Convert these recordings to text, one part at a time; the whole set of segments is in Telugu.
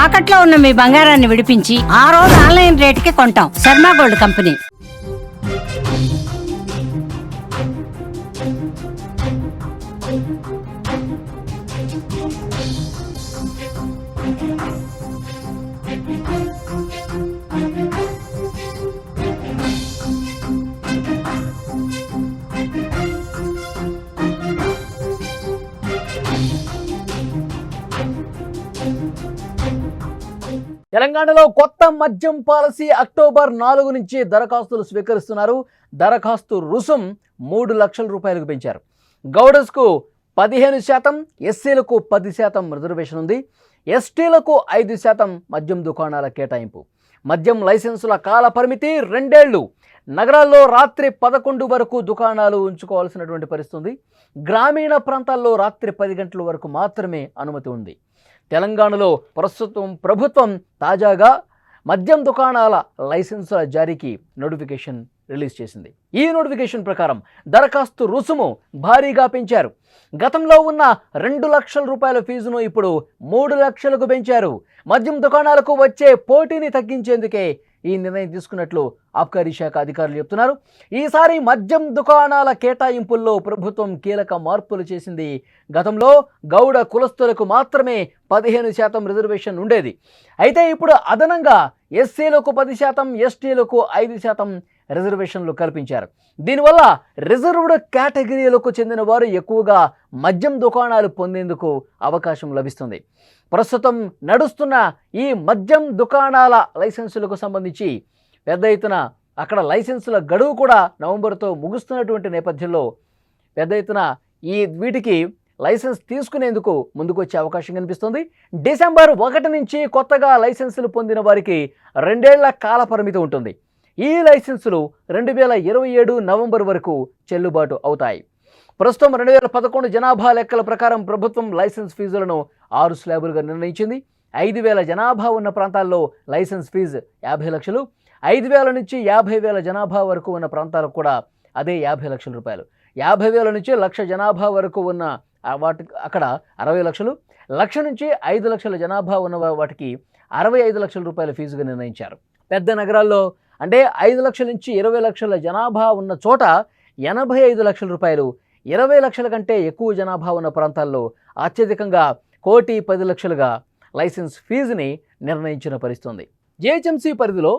తాకట్లో ఉన్న మీ బంగారాన్ని విడిపించి ఆ రోజు ఆన్లైన్ రేటుకి కొంటాం. Sharma gold company. తెలంగాణలో కొత్త మద్యం పాలసీ అక్టోబర్ 4 నుంచి దరఖాస్తులు స్వీకరిస్తున్నారు. దరఖాస్తు రుసుం 3 లక్షల రూపాయలకు పెంచారు. గౌడర్స్కు 15%, ఎస్సీలకు 10% రిజర్వేషన్ ఉంది. ఎస్టీలకు 5% మద్యం దుకాణాల కేటాయింపు. మద్యం లైసెన్సుల కాల పరిమితి 2 ఏళ్లు. నగరాల్లో రాత్రి 11 వరకు దుకాణాలు ఉంచుకోవాల్సినటువంటి పరిస్థితి ఉంది. గ్రామీణ ప్రాంతాల్లో రాత్రి 10 గంటల వరకు మాత్రమే అనుమతి ఉంది. తెలంగాణలో ప్రస్తుతం ప్రభుత్వం తాజాగా మద్యం దుకాణాల లైసెన్సుల జారీకి నోటిఫికేషన్ రిలీజ్ చేసింది. ఈ నోటిఫికేషన్ ప్రకారం దరఖాస్తు రుసుము భారీగా పెంచారు. గతంలో ఉన్న 2 లక్షల రూపాయల ఫీజును ఇప్పుడు 3 లక్షలకు పెంచారు. మద్యం దుకాణాలకు వచ్చే పోటీని తగ్గించేందుకే ఈ నిర్ణయం తీసుకున్నట్లు ఆబ్కారీ శాఖ అధికారులు చెప్తున్నారు. ఈసారి మద్యం దుకాణాల కేటాయింపుల్లో ప్రభుత్వం కీలక మార్పులు చేసింది. గతంలో గౌడ కులస్తులకు మాత్రమే 15% రిజర్వేషన్ ఉండేది. అయితే ఇప్పుడు అదనంగా ఎస్సీలకు 10%, ఎస్టీలకు 5% రిజర్వేషన్లు కల్పించారు. దీనివల్ల రిజర్వ్డ్ కేటగిరీలకు చెందిన వారు ఎక్కువగా మద్యం దుకాణాలు పొందేందుకు అవకాశం లభిస్తుంది. ప్రస్తుతం నడుస్తున్న ఈ మద్యం దుకాణాల లైసెన్సులకు సంబంధించి పెద్ద ఎత్తున అక్కడ లైసెన్సుల గడువు కూడా నవంబర్తో ముగుస్తున్నటువంటి నేపథ్యంలో పెద్ద ఎత్తున వీటికి లైసెన్స్ తీసుకునేందుకు ముందుకు వచ్చే అవకాశం కనిపిస్తుంది. డిసెంబర్ 1 నుంచి కొత్తగా లైసెన్సులు పొందిన వారికి 2 ఏళ్ల కాల పరిమితి ఉంటుంది. ఈ లైసెన్సులు 2027 నవంబర్ వరకు చెల్లుబాటు అవుతాయి. ప్రస్తుతం 2011 జనాభా లెక్కల ప్రకారం ప్రభుత్వం లైసెన్స్ ఫీజులను 6 స్లాబులుగా నిర్ణయించింది. 5,000 జనాభా ఉన్న ప్రాంతాల్లో లైసెన్స్ ఫీజు 50 లక్షలు, 5,000 నుంచి 50,000 జనాభా వరకు ఉన్న ప్రాంతాలకు కూడా అదే 50 లక్షల రూపాయలు, 50,000 నుంచి 1,00,000 జనాభా వరకు ఉన్న అక్కడ 60 లక్షలు, 1,00,000 నుంచి 5 లక్షల జనాభా ఉన్న వాటికి 65 లక్షల రూపాయల ఫీజుగా నిర్ణయించారు. పెద్ద నగరాల్లో అంటే 5 లక్షల నుంచి 20 లక్షల జనాభా ఉన్న చోట 85 లక్షల రూపాయలు, 20 లక్షల కంటే ఎక్కువ జనాభా ఉన్న ప్రాంతాల్లో అత్యధికంగా 1,10,00,000గా లైసెన్స్ ఫీజుని నిర్ణయించిన పరిస్థితుంది. జిహెచ్ఎంసీ పరిధిలో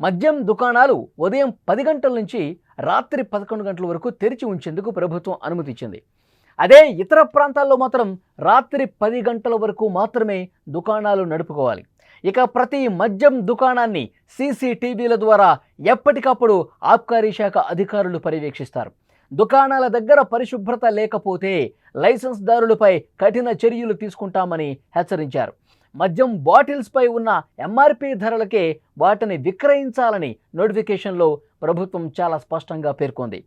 మద్యం దుకాణాలు ఉదయం 10 గంటల నుంచి రాత్రి 11 గంటల వరకు తెరిచి ఉంచేందుకు ప్రభుత్వం అనుమతి ఇచ్చింది. అదే ఇతర ప్రాంతాల్లో మాత్రం రాత్రి 10 గంటల వరకు మాత్రమే దుకాణాలు నడుపుకోవాలి. ఇక ప్రతి మద్యం దుకాణాన్ని సీసీటీవీల ద్వారా ఎప్పటికప్పుడు ఆబ్కారీ శాఖ అధికారులు పర్యవేక్షిస్తారు. దుకాణాల దగ్గర పరిశుభ్రత లేకపోతే లైసెన్స్దారులపై కఠిన చర్యలు తీసుకుంటామని హెచ్చరించారు. మద్యం బాటిల్స్పై ఉన్న ఎంఆర్పీ ధరలకే వాటిని విక్రయించాలని నోటిఫికేషన్లో ప్రభుత్వం చాలా స్పష్టంగా పేర్కొంది.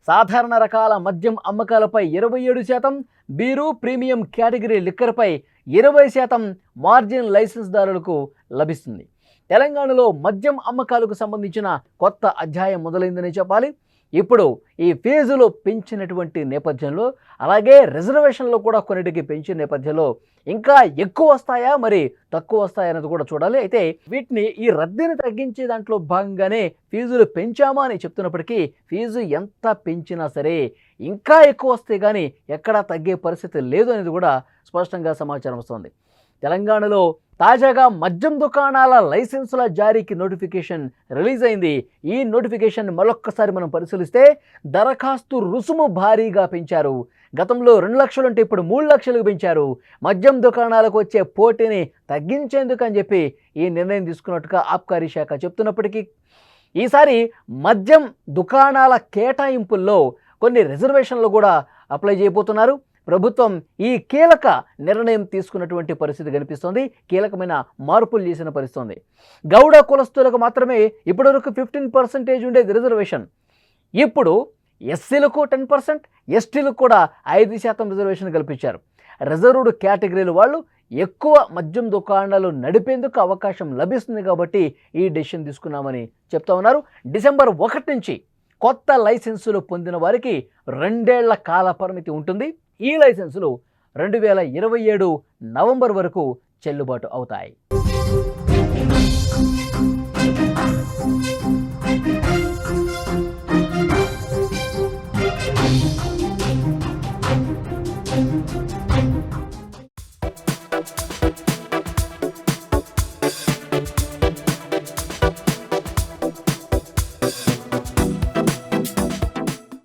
సాధారణ రకాల మద్యం అమ్మకాలపై 27%, బీరు, ప్రీమియం కేటగిరీ లిక్కర్పై 20% మార్జిన్ లైసెన్స్దారులకు లభిస్తుంది. తెలంగాణలో మద్యం అమ్మకాలకు సంబంధించిన కొత్త అధ్యాయం మొదలైందని చెప్పాలి. ఇప్పుడు ఈ ఫీజులు పెంచినటువంటి నేపథ్యంలో అలాగే రిజర్వేషన్లు కూడా కొన్నిటికి పెంచిన నేపథ్యంలో ఇంకా ఎక్కువ వస్తాయా మరి తక్కువ వస్తాయా అనేది కూడా చూడాలి. అయితే వీటిని ఈ రద్దీని తగ్గించే దాంట్లో భాగంగానే ఫీజులు పెంచామా అని చెప్తున్నప్పటికీ ఫీజు ఎంత పెంచినా సరే ఇంకా ఎక్కువ వస్తే కానీ ఎక్కడా తగ్గే పరిస్థితి లేదు అనేది కూడా స్పష్టంగా సమాచారం వస్తుంది. తెలంగాణలో తాజాగా మద్యం దుకాణాల లైసెన్సుల జారీకి నోటిఫికేషన్ రిలీజ్ అయింది. ఈ నోటిఫికేషన్ మరొక్కసారి మనం పరిశీలిస్తే దరఖాస్తు రుసుము భారీగా పెంచారు. గతంలో 2 లక్షలు అంటే ఇప్పుడు 3 లక్షలకు పెంచారు. మద్యం దుకాణాలకు వచ్చే పోటీని తగ్గించేందుకు అని చెప్పి ఈ నిర్ణయం తీసుకున్నట్టుగా ఆబ్కారీ శాఖ చెప్తున్నప్పటికీ ఈసారి మద్యం దుకాణాల కేటాయింపుల్లో కొన్ని రిజర్వేషన్లు కూడా అప్లై చేయబోతున్నారు. ప్రభుత్వం ఈ కీలక నిర్ణయం తీసుకున్నటువంటి పరిస్థితి కనిపిస్తోంది. కీలకమైన మార్పులు చేసిన పరిస్థితి. గౌడ కులస్తులకు మాత్రమే ఇప్పటివరకు 15% ఉండేది రిజర్వేషన్. ఇప్పుడు ఎస్సీలకు 10%, ఎస్టీలకు కూడా 5% రిజర్వేషన్ కల్పించారు. రిజర్వ్డ్ కేటగిరీల వాళ్ళు ఎక్కువ మద్యం దుకాణాలు నడిపేందుకు అవకాశం లభిస్తుంది కాబట్టి ఈ డెసిషన్ తీసుకున్నామని చెప్తా ఉన్నారు. డిసెంబర్ 1 నుంచి కొత్త లైసెన్సులు పొందిన వారికి 2 ఏళ్ల కాల పరిమితి ఉంటుంది. ఈ లైసెన్సులు 2027 నవంబర్ వరకు చెల్లుబాటు అవుతాయి.